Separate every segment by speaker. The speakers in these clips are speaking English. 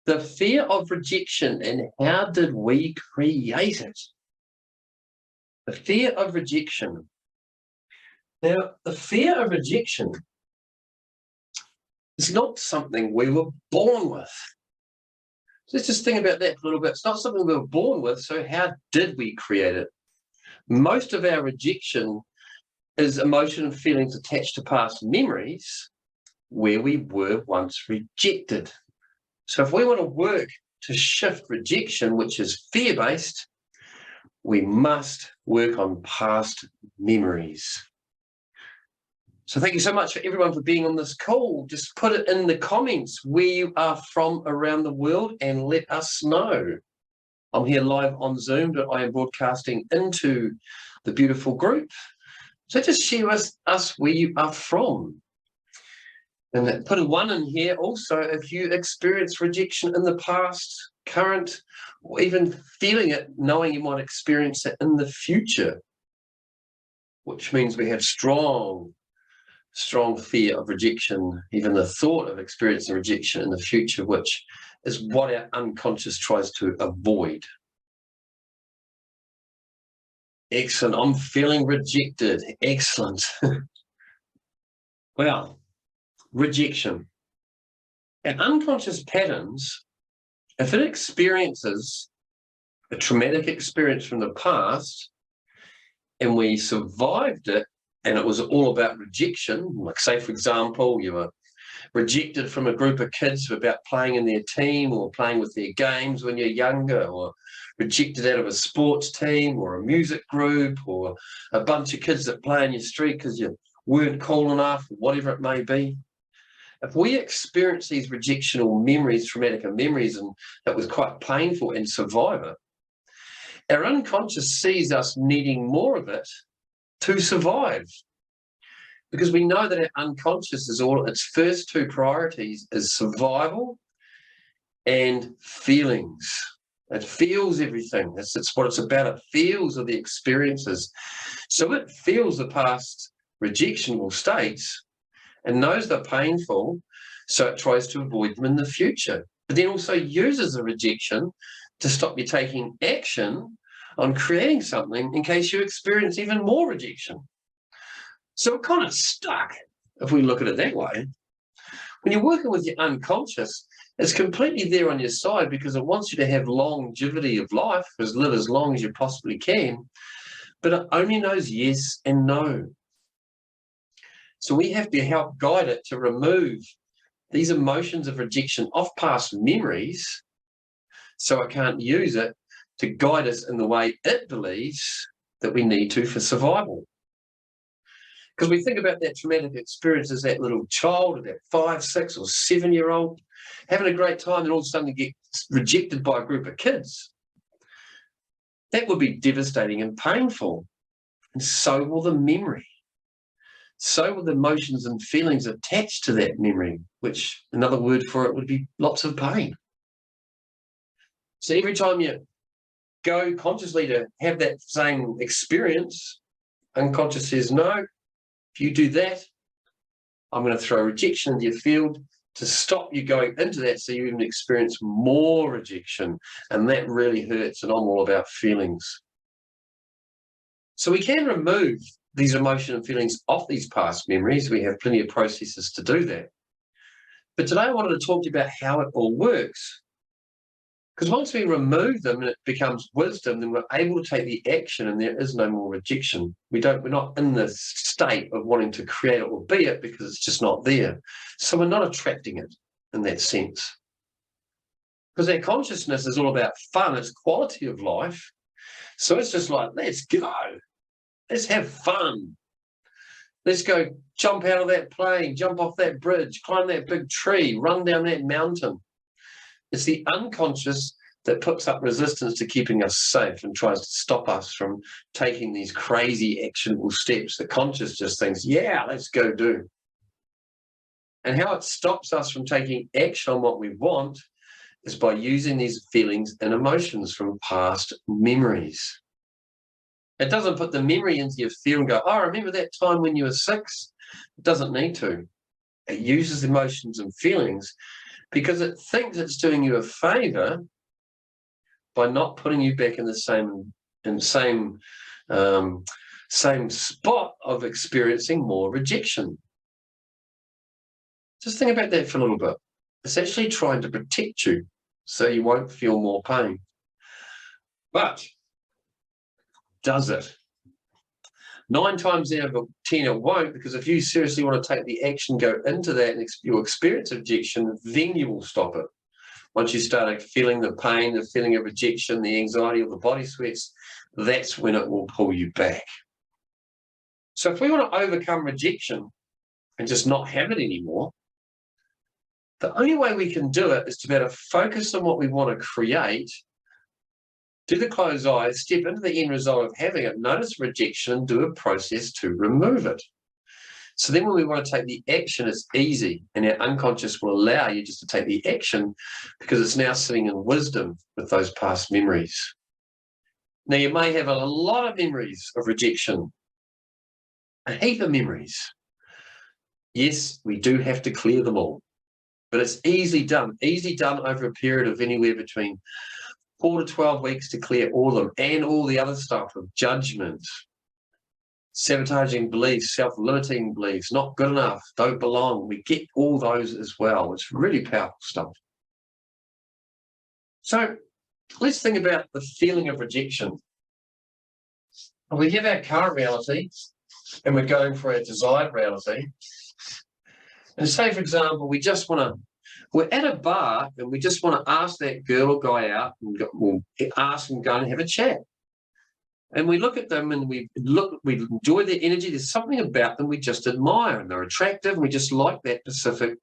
Speaker 1: The fear of rejection, and how did we create it? The fear of rejection. Now, the fear of rejection is not something we were born with. So let's just think about that for a little bit. It's not something we were born with, so how did we create it? Most of our rejection is emotion and feelings attached to past memories where we were once rejected. So if we want to work to shift rejection, which is fear-based, we must work on past memories. So thank you so much for everyone for being on this call. Just put it in the comments where you are from around the world and let us know. I'm here live on Zoom, but I am broadcasting into the beautiful group. So just share with us where you are from. And put a 1 in here also if you experienced rejection in the past, current, or even feeling it, knowing you might experience it in the future, which means we have strong fear of rejection, even the thought of experiencing rejection in the future, which is what our unconscious tries to avoid. Excellent. I'm feeling rejected. Excellent. Well, rejection. And unconscious patterns, if it experiences a traumatic experience from the past and we survived it, and it was all about rejection, like say, for example, you were rejected from a group of kids about playing in their team or playing with their games when you're younger, or rejected out of a sports team or a music group, or a bunch of kids that play in your street because you weren't cool enough, whatever it may be. If we experience these rejectional memories, traumatic memories, and that was quite painful and survive it, our unconscious sees us needing more of it to survive, because we know that our unconscious is all, its first 2 priorities is survival and feelings. It feels everything. It's what it's about. It feels of the experiences. So it feels the past rejectionable states and knows they're painful, so it tries to avoid them in the future. But then also uses the rejection to stop you taking action on creating something in case you experience even more rejection. So we're kind of stuck, if we look at it that way. When you're working with your unconscious, it's completely there on your side because it wants you to have longevity of life, live as long as you possibly can, but it only knows yes and no. So we have to help guide it to remove these emotions of rejection off past memories so it can't use it to guide us in the way it believes that we need to for survival. Because we think about that traumatic experience as that little child, or that 5, 6 or 7-year-old, having a great time, and all of a sudden you get rejected by a group of kids. That would be devastating and painful. And so will the memory. So will the emotions and feelings attached to that memory, which another word for it would be lots of pain. So every time you go consciously to have that same experience, unconscious says, no, if you do that, I'm going to throw rejection into your field to stop you going into that so you even experience more rejection. And that really hurts, and I'm all about feelings. So we can remove these emotions and feelings off these past memories. We have plenty of processes to do that. But today I wanted to talk to you about how it all works. Because once we remove them and it becomes wisdom, then we're able to take the action and there is no more rejection. We're not in the state of wanting to create it or be it because it's just not there. So we're not attracting it in that sense. Because our consciousness is all about fun, it's quality of life. So it's just like, let's go. Let's have fun. Let's go jump out of that plane, jump off that bridge, climb that big tree, run down that mountain. It's the unconscious that puts up resistance to keeping us safe and tries to stop us from taking these crazy actionable steps. The conscious just thinks, yeah, let's go do. And how it stops us from taking action on what we want is by using these feelings and emotions from past memories. It doesn't put the memory into your field and go, oh, remember that time when you were 6? It doesn't need to. It uses emotions and feelings because it thinks it's doing you a favor by not putting you back in the same spot of experiencing more rejection. Just think about that for a little bit. It's actually trying to protect you so you won't feel more pain. But does it? 9 times out of 10 it won't, because if you seriously want to take the action, go into that and you experience rejection, then you will stop it. Once you start feeling the pain, the feeling of rejection, the anxiety, or the body sweats, that's when it will pull you back. So if we want to overcome rejection and just not have it anymore, the only way we can do it is to be able to focus on what we want to create, do the closed eyes, step into the end result of having it, notice rejection, and do a process to remove it. So then when we want to take the action, it's easy, and our unconscious will allow you just to take the action because it's now sitting in wisdom with those past memories. Now, you may have a lot of memories of rejection, a heap of memories. Yes, we do have to clear them all, but it's easily done over a period of anywhere between 4 to 12 weeks to clear all of them, and all the other stuff of judgment, sabotaging beliefs, self-limiting beliefs, not good enough, don't belong. We get all those as well. It's really powerful stuff. So let's think about the feeling of rejection. We have our current reality and we're going for our desired reality. And say, for example, we're at a bar and we just want to ask that girl or guy out and we'll ask them to go and have a chat. And we look at them and we enjoy their energy. There's something about them we just admire, and they're attractive, and we just like that specific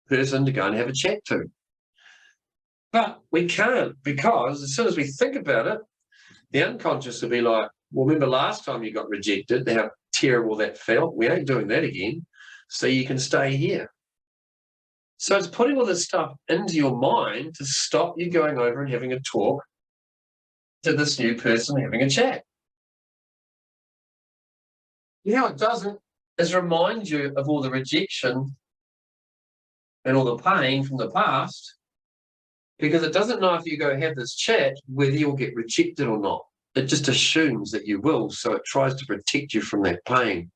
Speaker 1: person to go and have a chat to. But we can't, because as soon as we think about it, the unconscious will be like, well, remember last time you got rejected, how terrible that felt? We ain't doing that again, so you can stay here. So it's putting all this stuff into your mind to stop you going over and having a talk to this new person, having a chat. How it doesn't is remind you of all the rejection and all the pain from the past, because it doesn't know if you go have this chat whether you'll get rejected or not. It just assumes that you will, so it tries to protect you from that pain.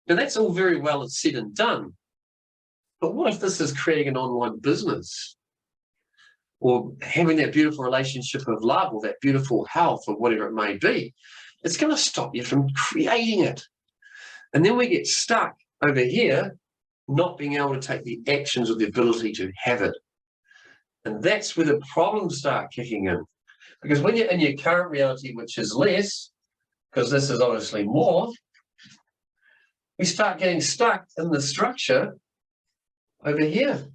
Speaker 1: Now, that's all very well said and done, but what if this is creating an online business, or having that beautiful relationship of love, or that beautiful health, or whatever it may be? It's going to stop you from creating it. And then we get stuck over here, not being able to take the actions or the ability to have it. And that's where the problems start kicking in. Because when you're in your current reality, which is less, because this is obviously more, we start getting stuck in the structure over here,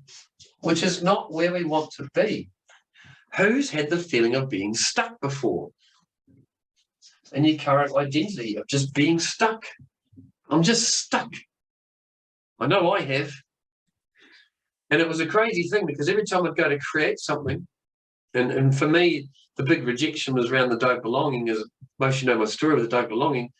Speaker 1: which is not where we want to be. Who's had the feeling of being stuck before? In your current identity of just being stuck. I'm just stuck. I know I have. And it was a crazy thing, because every time I'd go to create something, and for me, the big rejection was around the don't belonging, as most of you know my story with the don't belonging.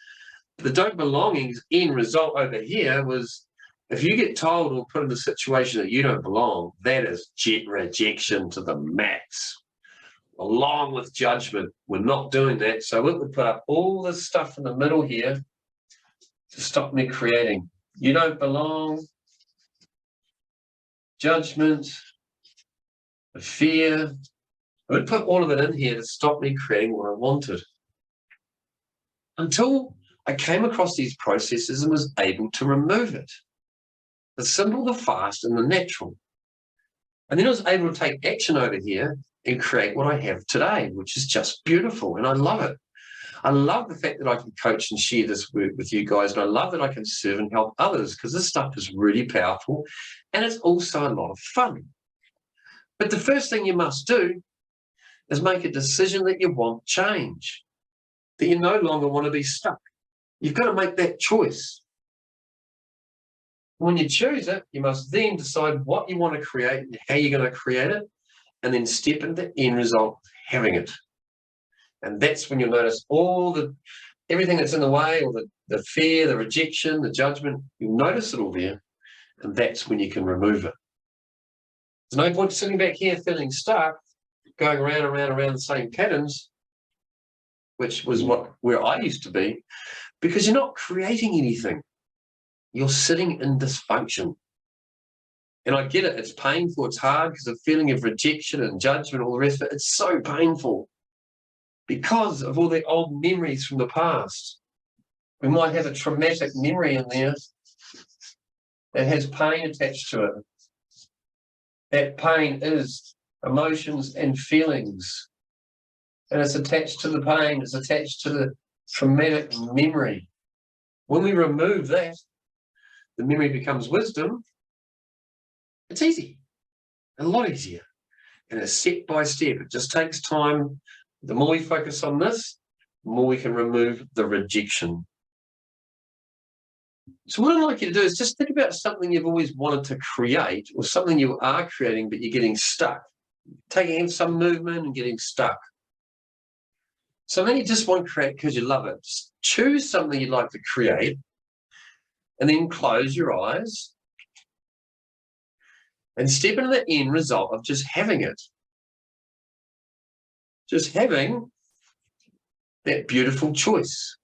Speaker 1: The don't belonging's end result over here was, if you get told or put in a situation that you don't belong, that is rejection to the max. Along with judgment. We're not doing that. So it would put up all this stuff in the middle here to stop me creating. You don't belong, judgment, the fear. I would put all of it in here to stop me creating what I wanted. Until I came across these processes and was able to remove it. The simple, the fast, and the natural. And then I was able to take action over here and create what I have today, which is just beautiful, and I love it. I love the fact that I can coach and share this with you guys, and I love that I can serve and help others, because this stuff is really powerful, and it's also a lot of fun. But the first thing you must do is make a decision that you want change, that you no longer want to be stuck. You've got to make that choice. When you choose it, you must then decide what you want to create and how you're going to create it, and then step into the end result of having it. And that's when you'll notice everything that's in the way, or the fear, the rejection, the judgment, you'll notice it all there, and that's when you can remove it. There's no point sitting back here feeling stuck, going around and around and around the same patterns, which was where I used to be, because you're not creating anything. You're sitting in dysfunction. And I get it. It's painful. It's hard because the feeling of rejection and judgment, all the rest of it. It's so painful because of all the old memories from the past. We might have a traumatic memory in there that has pain attached to it. That pain is emotions and feelings. And it's attached to the pain. It's attached to the traumatic memory. When we remove that, the memory becomes wisdom. It's easy, a lot easier. And it's step by step. It just takes time. The more we focus on this, the more we can remove the rejection. So what I'd like you to do is just think about something you've always wanted to create, or something you are creating, but you're getting stuck. Taking in some movement and getting stuck. So then you just want to create because you love it. Just choose something you'd like to create, and then close your eyes and step into the end result of just having it. Just having that beautiful choice.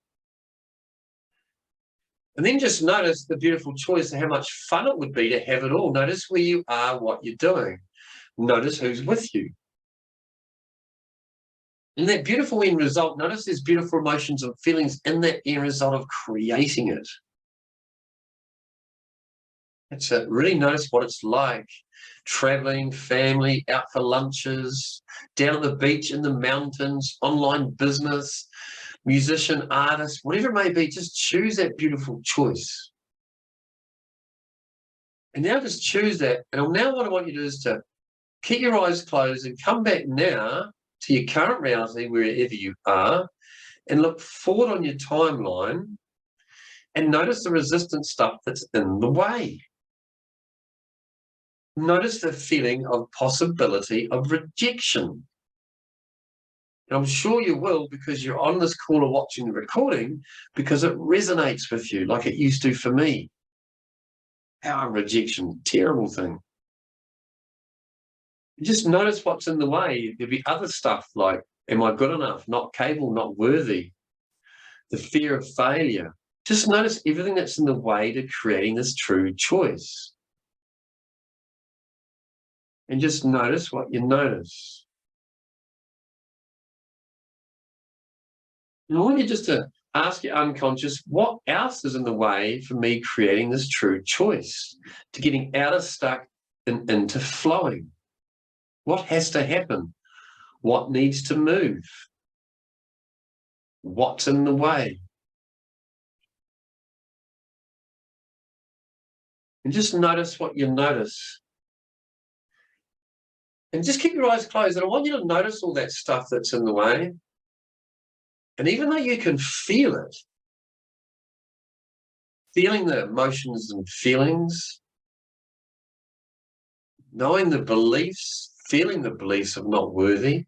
Speaker 1: And then just notice the beautiful choice and how much fun it would be to have it all. Notice where you are, what you're doing. Notice who's with you. And that beautiful end result, notice there's beautiful emotions and feelings in that end result of creating it. That's it. Really notice what it's like. Traveling, family, out for lunches, down on the beach, in the mountains, online business, musician, artist, whatever it may be, just choose that beautiful choice. And now just choose that. And now what I want you to do is to keep your eyes closed and come back now to your current reality, wherever you are, and look forward on your timeline and notice the resistant stuff that's in the way. Notice the feeling of possibility of rejection. And I'm sure you will, because you're on this call or watching the recording, because it resonates with you like it used to for me. Power of rejection, terrible thing. Just notice what's in the way. There'll be other stuff like, am I good enough? Not capable, not worthy. The fear of failure. Just notice everything that's in the way to creating this true choice. And just notice what you notice. And I want you just to ask your unconscious, what else is in the way for me creating this true choice, to getting out of stuck and into flowing? What has to happen? What needs to move? What's in the way? And just notice what you notice. And just keep your eyes closed. And I want you to notice all that stuff that's in the way. And even though you can feel it, feeling the emotions and feelings, knowing the beliefs, feeling the beliefs of not worthy,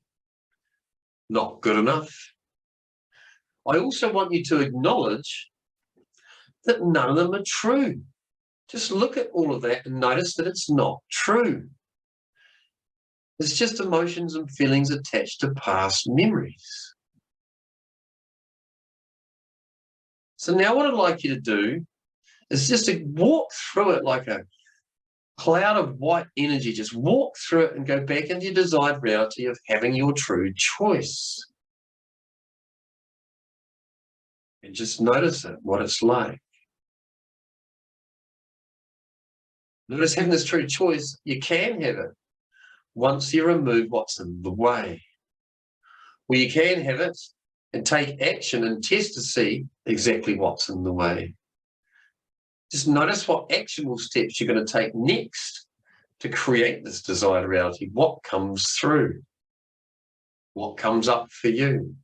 Speaker 1: not good enough, I also want you to acknowledge that none of them are true. Just look at all of that and notice that it's not true. It's just emotions and feelings attached to past memories. So now what I'd like you to do is just to walk through it like a cloud of white energy. Just walk through it and go back into your desired reality of having your true choice. And just notice it, what it's like. Notice having this true choice, you can have it once you remove what's in the way. Well, you can have it and take action and test to see exactly what's in the way. Just notice what actionable steps you're going to take next to create this desired reality. What comes through? What comes up for you?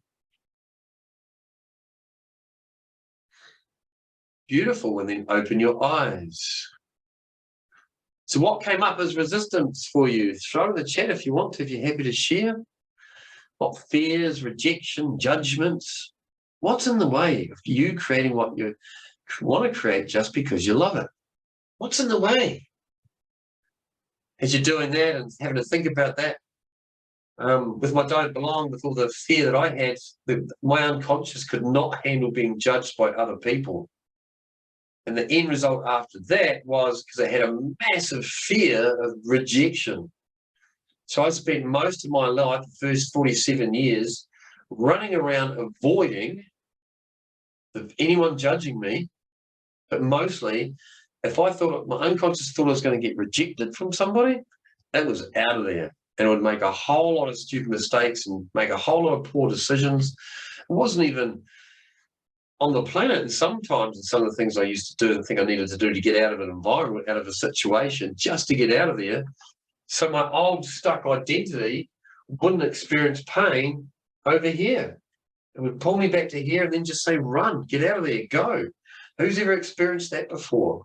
Speaker 1: Beautiful. And then open your eyes. So what came up as resistance for you? Throw it in the chat if you want to, if you're happy to share. What fears, rejection, judgments? What's in the way of you creating what you want to create just because you love it? What's in the way? as you're doing that and having to think about that, with my don't belong, with all the fear that I had, my unconscious could not handle being judged by other people. And the end result after that was, because I had a massive fear of rejection. So I spent most of my life, the first 47 years, running around avoiding anyone judging me. But mostly, if I thought, my unconscious thought I was going to get rejected from somebody, that was out of there. And I would make a whole lot of stupid mistakes and make a whole lot of poor decisions. It wasn't even on the planet. And sometimes, and some of the things I used to do and think I needed to do to get out of an environment, out of a situation, just to get out of there, so my old stuck identity wouldn't experience pain over here. It would pull me back to here and then just say, run, get out of there, go. Who's ever experienced that before?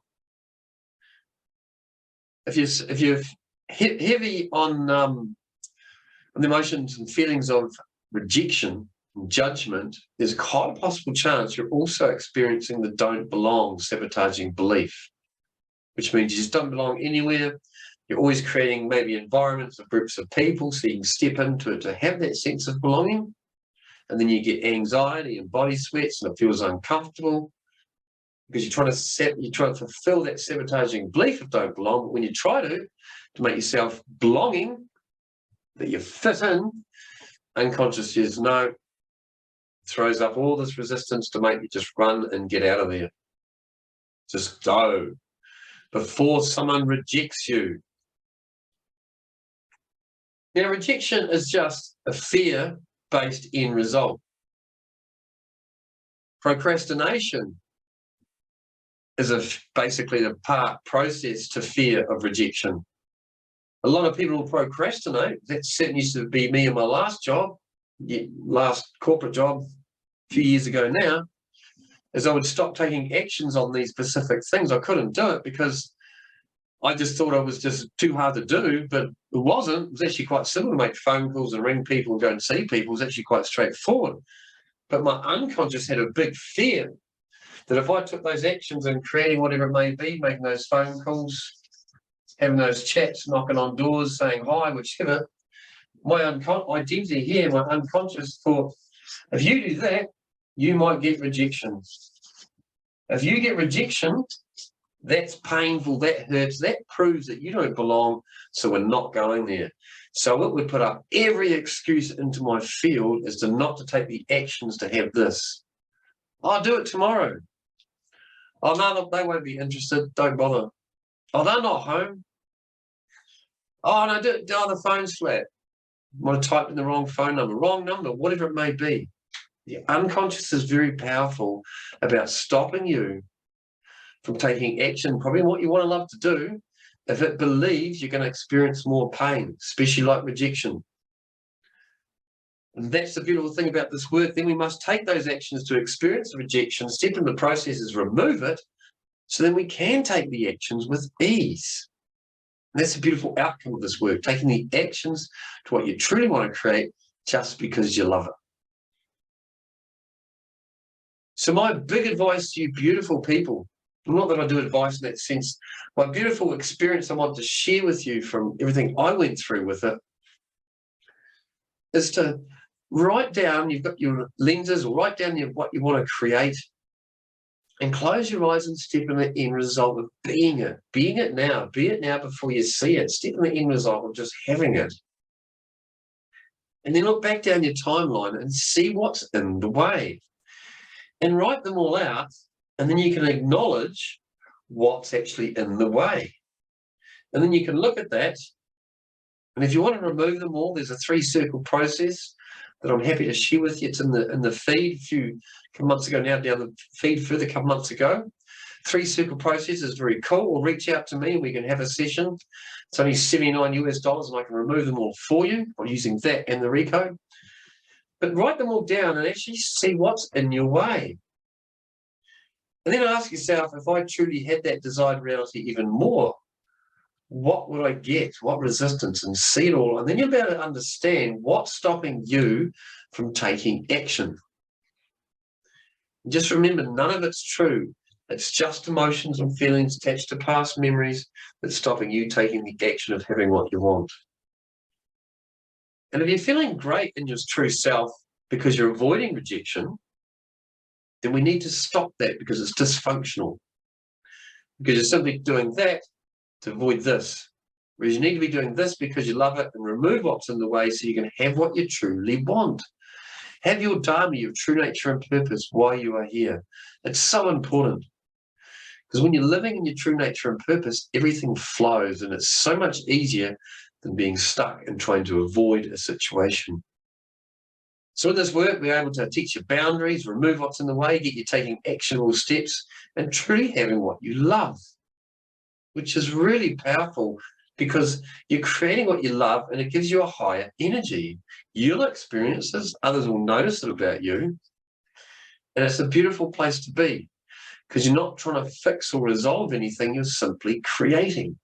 Speaker 1: If you're heavy on the emotions and feelings of rejection and judgment, there's quite a possible chance you're also experiencing the don't belong sabotaging belief, which means you just don't belong anywhere. You're always creating maybe environments or groups of people so you can step into it to have that sense of belonging. And then you get anxiety and body sweats and it feels uncomfortable because you're trying to fulfill that sabotaging belief of don't belong. But when you try to make yourself belonging, that you fit in, unconscious says no, throws up all this resistance to make you just run and get out of there. Just go before someone rejects you. Now, rejection is just a fear-based end result. Procrastination is basically the process to fear of rejection. A lot of people will procrastinate. That certainly used to be me in my last job, last corporate job a few years ago now, is I would stop taking actions on these specific things. I couldn't do it because I just thought it was just too hard to do, but it wasn't. It was actually quite simple to make phone calls and ring people and go and see people. It was actually quite straightforward. But my unconscious had a big fear that if I took those actions and creating whatever it may be, making those phone calls, having those chats, knocking on doors, saying hi, whichever, my identity here, my unconscious thought, if you do that, you might get rejection. If you get rejection, that's painful, that hurts, that proves that you don't belong, so we're not going there. So it would put up every excuse into my field as to not to take the actions to have this. I'll do it tomorrow. Oh, no, they won't be interested, don't bother. Oh, they're not home. Oh, no, the phone's flat. Might have typed in the wrong phone number, whatever it may be. The unconscious is very powerful about stopping you from taking action, probably what you want to love to do, if it believes you're going to experience more pain, especially like rejection. And that's the beautiful thing about this work. Then we must take those actions to experience the rejection, step in the processes, remove it, so then we can take the actions with ease. And that's the beautiful outcome of this work, taking the actions to what you truly want to create just because you love it. So my big advice to you beautiful people, not that I do advice in that sense, my beautiful experience I want to share with you from everything I went through with it, is to write down, you've got your lenses, or write down what you want to create, and close your eyes and step in the end result of being it. Being it now. Be it now before you see it. Step in the end result of just having it. And then look back down your timeline and see what's in the way. And write them all out, and then you can acknowledge what's actually in the way. And then you can look at that, and if you want to remove them all, there's a 3-circle process that I'm happy to share with you. It's in the feed a couple months ago now, down the feed further a couple months ago. 3-circle process is very cool. Or reach out to me and we can have a session. It's only $79 and I can remove them all for you by using that and the recode. But write them all down and actually see what's in your way. And then ask yourself, if I truly had that desired reality even more, what would I get? What resistance? And see it all. And then you'll be able to understand what's stopping you from taking action. And just remember, none of it's true. It's just emotions and feelings attached to past memories that's stopping you taking the action of having what you want. And if you're feeling great in your true self because you're avoiding rejection, then we need to stop that because it's dysfunctional. Because you're simply doing that to avoid this. Whereas you need to be doing this because you love it and remove what's in the way so you can have what you truly want. Have your dharma, your true nature and purpose, why you are here. It's so important. Because when you're living in your true nature and purpose, everything flows, and it's so much easier than being stuck and trying to avoid a situation. So in this work, we're able to teach you boundaries, remove what's in the way, get you taking actionable steps, and truly having what you love, which is really powerful because you're creating what you love and it gives you a higher energy. You'll experience this, others will notice it about you, and it's a beautiful place to be because you're not trying to fix or resolve anything, you're simply creating.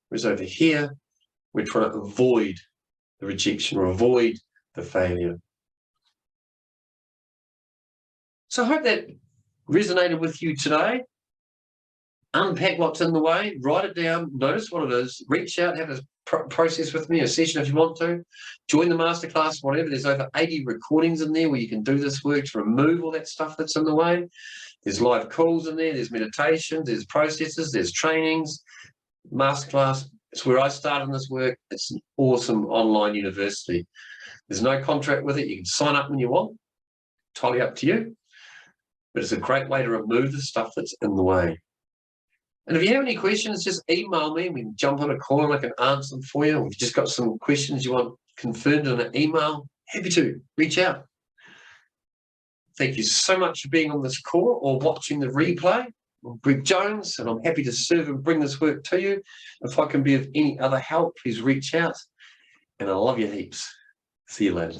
Speaker 1: Whereas over here, we're trying to avoid the rejection or avoid the failure. So I hope that resonated with you today. Unpack what's in the way, write it down, notice what it is, reach out, have a process with me, a session if you want to, join the masterclass, whatever. There's over 80 recordings in there where you can do this work to remove all that stuff that's in the way. There's live calls in there, there's meditations, there's processes, there's trainings, masterclass. It's where I started in this work. It's an awesome online university. There's no contract with it. You can sign up when you want. Totally up to you. But it's a great way to remove the stuff that's in the way. And if you have any questions, just email me. We can jump on a call and I can answer them for you. If you've just got some questions you want confirmed in an email, happy to reach out. Thank you so much for being on this call or watching the replay. I'm Greg Jones, and I'm happy to serve and bring this work to you. If I can be of any other help, please reach out. And I love you heaps. See you later.